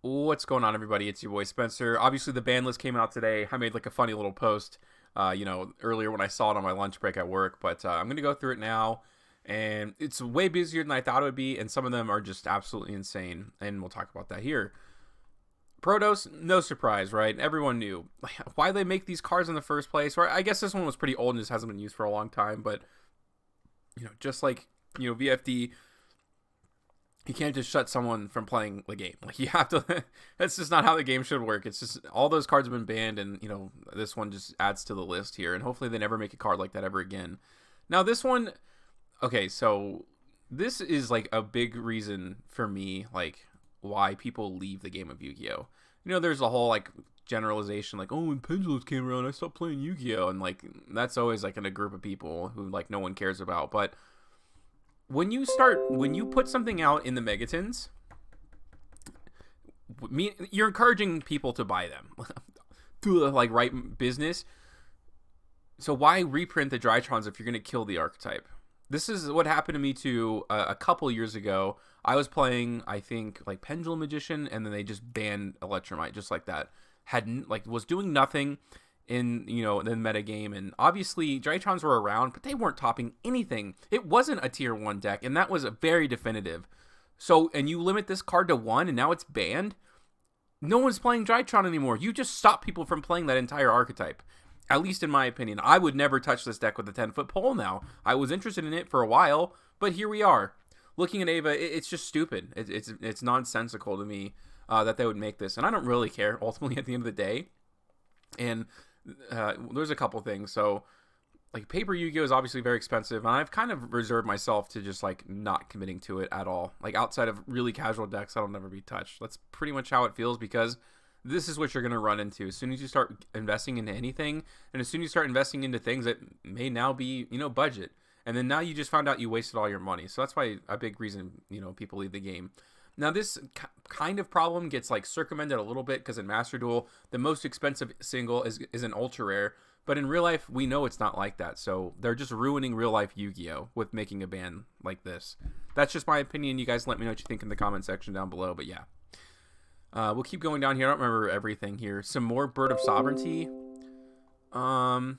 What's going on, everybody? It's your boy Spencer. Obviously, the ban list came out today. I made like a funny little post, earlier when I saw it on my lunch break at work. But I'm gonna go through it now, and it's way busier than I thought it would be. And some of them are just absolutely insane, and we'll talk about that here. Protos, no surprise, right? Everyone knew why they make these cards in the first place. Or I guess this one was pretty old and just hasn't been used for a long time. But just like VFD, you can't just shut someone from playing the game. Like you have to. That's just not how the game should work. It's just all those cards have been banned, and this one just adds to the list here. And hopefully they never make a card like that ever again. Now this one, okay, so this is like a big reason for me, like why people leave the game of Yu-Gi-Oh. There's a whole like generalization, like, oh, when Pendulums came around, I stopped playing Yu-Gi-Oh, and like that's always like in a group of people who like no one cares about, but when you put something out in the Megatons, you're encouraging people to buy them to like right business. So why reprint the Drytrons if you're going to kill the archetype? This is what happened to me too a couple years ago. I was playing, I think, like Pendulum Magician, and then they just banned Electromite just like that. Was doing nothing in the meta game, and obviously Drytrons were around, but they weren't topping anything. It wasn't a tier 1 deck, and that was a very definitive. So, and you limit this card to 1, and now it's banned. No one's playing Drytron anymore. You just stop people from playing that entire archetype, at least in my opinion. I would never touch this deck with a 10-foot pole now. I was interested in it for a while, but here we are looking at Ava. It's just stupid. It's nonsensical to me that they would make this, and I don't really care ultimately at the end of the day. And there's a couple things. So like paper Yu-Gi-Oh is obviously very expensive, and I've kind of reserved myself to just like not committing to it at all. Like outside of really casual decks, that'll never be touched. That's pretty much how it feels, because this is what you're going to run into as soon as you start investing into anything, and as soon as you start investing into things that may now be budget, and then now you just found out you wasted all your money. So that's why a big reason people leave the game. Now, this kind of problem gets like circumvented a little bit because in Master Duel, the most expensive single is an ultra rare. But in real life, we know it's not like that. So they're just ruining real life Yu-Gi-Oh with making a ban like this. That's just my opinion. You guys let me know what you think in the comment section down below. But yeah, we'll keep going down here. I don't remember everything here. Some more Bird of Sovereignty. I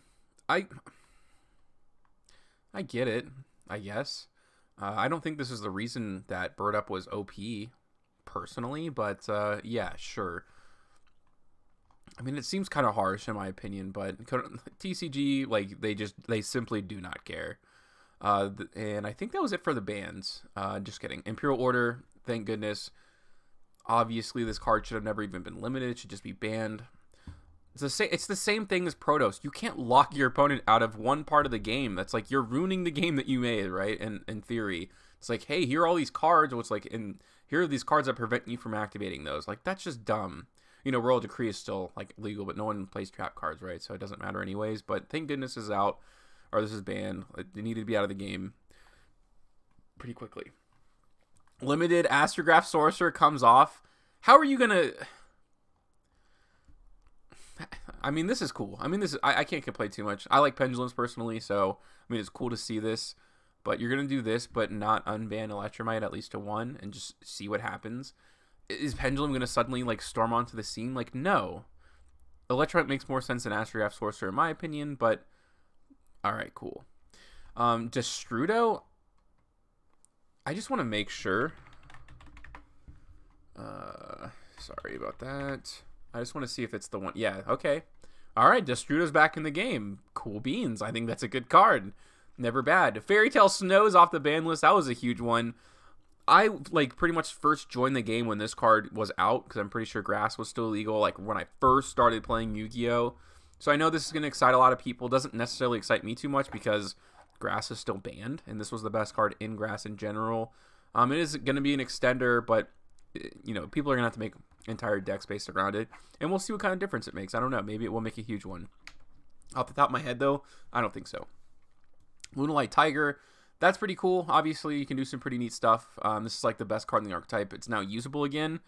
get it, I guess. I don't think this is the reason that Bird Up was OP, personally, but yeah, sure. I mean, it seems kind of harsh in my opinion, but TCG, like, they simply do not care. And I think that was it for the bans. Just kidding. Imperial Order, thank goodness. Obviously, this card should have never even been limited. It should just be banned. It's the same thing as Protos. You can't lock your opponent out of one part of the game. That's like you're ruining the game that you made, right? In theory, it's like, hey, here are all these cards. What's like, here are these cards that prevent you from activating those. Like that's just dumb. Royal Decree is still like legal, but no one plays trap cards, right? So it doesn't matter anyways. But thank goodness this is out, or this is banned. It needed to be out of the game pretty quickly. Limited Astrograph Sorcerer comes off. How are you gonna? I mean, this is cool. I mean, I can't complain too much. I like Pendulums personally, so I mean, it's cool to see this. But you're gonna do this, but not unban Electromite at least to 1, and just see what happens. Is Pendulum gonna suddenly like storm onto the scene? Like, no. Electromite makes more sense than Astrograph Sorcerer in my opinion, but all right, cool. Destrudo, I just want to make sure. Sorry about that. I just want to see if it's the one. Yeah, okay. All right, Destrudo's back in the game. Cool beans. I think that's a good card. Never bad. Fairy Tale Snow's off the ban list. That was a huge one. I like pretty much first joined the game when this card was out, because I'm pretty sure grass was still illegal, like when I first started playing Yu-Gi-Oh. So I know this is going to excite a lot of people. It doesn't necessarily excite me too much because grass is still banned, and this was the best card in grass in general. It is going to be an extender, but people are going to have to make entire decks based around it, and we'll see what kind of difference it makes. I don't know. Maybe it will make a huge one. Off the top of my head, though, I don't think so. Lunalight Tiger, that's pretty cool. Obviously, you can do some pretty neat stuff. This is like the best card in the archetype. It's now usable again.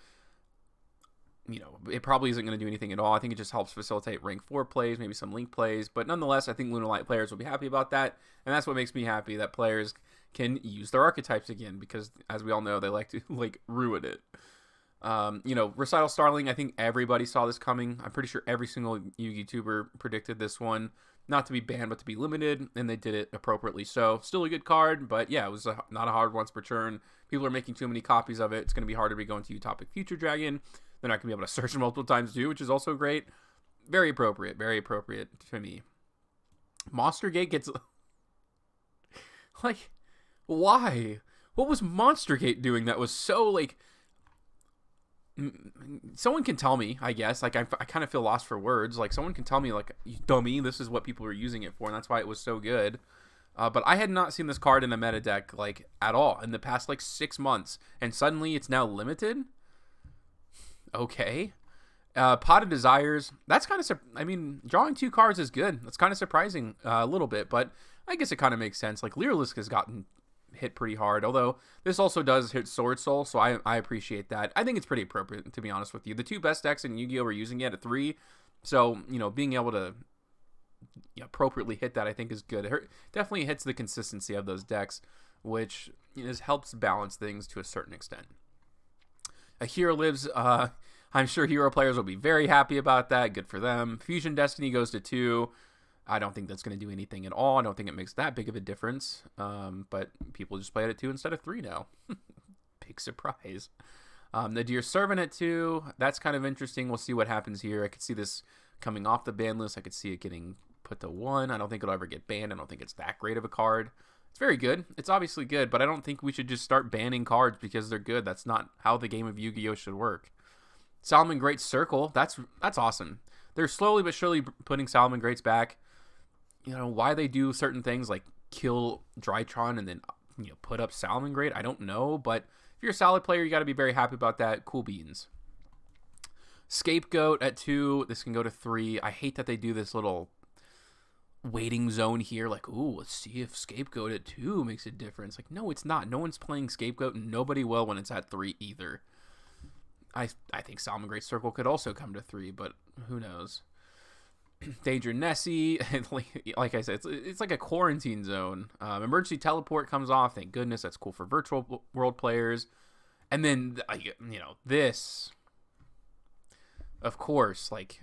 It probably isn't going to do anything at all. I think it just helps facilitate rank 4 plays, maybe some link plays. But nonetheless, I think Lunalight players will be happy about that. And that's what makes me happy, that players can use their archetypes again. Because, as we all know, they like to, like, ruin it. You know, Recital Starling, I think everybody saw this coming. I'm pretty sure every single YouTuber predicted this one. Not to be banned, but to be limited, and they did it appropriately. So, still a good card, but yeah, it was not a hard once per turn. People are making too many copies of it. It's going to be harder to be going to Utopic Future Dragon. They're not going to be able to search multiple times too, which is also great. Very appropriate to me. Monstergate gets... like, why? What was Monstergate doing that was so, like... Someone can tell me, I guess. Like, I kind of feel lost for words. Like, someone can tell me, like, you dummy, this is what people were using it for, and that's why it was so good. But I had not seen this card in a meta deck, like, at all in the past, like, 6 months. And suddenly it's now limited? Okay. Pot of Desires. That's kind of... I mean, drawing 2 cards is good. That's kind of surprising a little bit, but I guess it kind of makes sense. Like, Lyrilisc has gotten hit pretty hard, although this also does hit Sword Soul, so I appreciate that. I think it's pretty appropriate, to be honest with you. The 2 best decks in Yu-Gi-Oh! Were using it at 3, so, you know, being able to appropriately hit that, I think, is good. It definitely hits the consistency of those decks, which helps balance things to a certain extent. A Hero Lives, I'm sure Hero players will be very happy about that. Good for them. Fusion Destiny goes to 2. I don't think that's going to do anything at all. I don't think it makes that big of a difference. But people just play it at 2 instead of 3 now. Big surprise. The Dear Servant at 2. That's kind of interesting. We'll see what happens here. I could see this coming off the ban list. I could see it getting put to 1. I don't think it'll ever get banned. I don't think it's that great of a card. It's very good. It's obviously good, but I don't think we should just start banning cards because they're good. That's not how the game of Yu-Gi-Oh! Should work. Salomon Great Circle. That's awesome. They're slowly but surely putting Salomon Greats back. You know, why they do certain things like kill Drytron and then, you know, put up Salomon Great, I don't know. But if you're a Salad player, you got to be very happy about that. Cool beans. Scapegoat at 2. This can go to 3. I hate that they do this little waiting zone here. Like, ooh, let's see if Scapegoat at 2 makes a difference. Like, no, it's not. No one's playing Scapegoat, and nobody will when it's at 3 either. I think Salomon Great Circle could also come to 3, but who knows. Danger Nessie, like I said, it's like a quarantine zone. Emergency Teleport comes off. Thank goodness. That's cool for virtual world players. And then, you know, this, of course, like,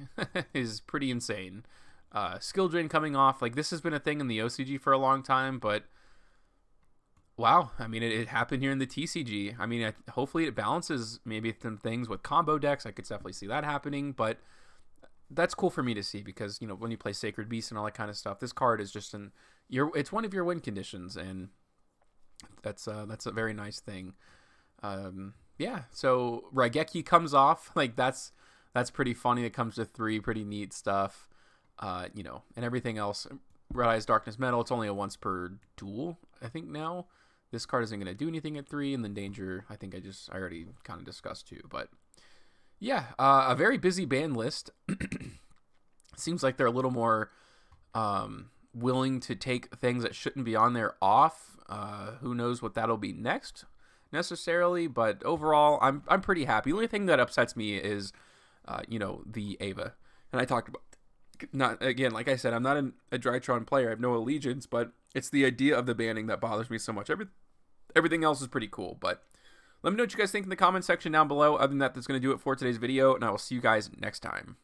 is pretty insane. Skill Drain coming off. Like, this has been a thing in the OCG for a long time, but wow. I mean, it happened here in the TCG. I mean, hopefully it balances maybe some things with combo decks. I could definitely see that happening, but that's cool for me to see because, you know, when you play Sacred Beast and all that kind of stuff, this card is just it's one of your win conditions, and that's a very nice thing. Yeah, so Raigeki comes off. Like, that's pretty funny. It comes to 3, pretty neat stuff. You know, and everything else. Red Eyes Darkness Metal, it's only a once per duel, I think now. This card isn't going to do anything at 3, and then Danger, I think I already kind of discussed too, but yeah, a very busy ban list. Seems like they're a little more willing to take things that shouldn't be on there off. Who knows what that'll be next necessarily, but overall, I'm pretty happy. The only thing that upsets me is, you know, the Ava, and I talked about. Not again, like I said, I'm not a Drytron player. I have no allegiance, but it's the idea of the banning that bothers me so much. Everything else is pretty cool, but let me know what you guys think in the comment section down below. Other than that, that's going to do it for today's video, and I will see you guys next time.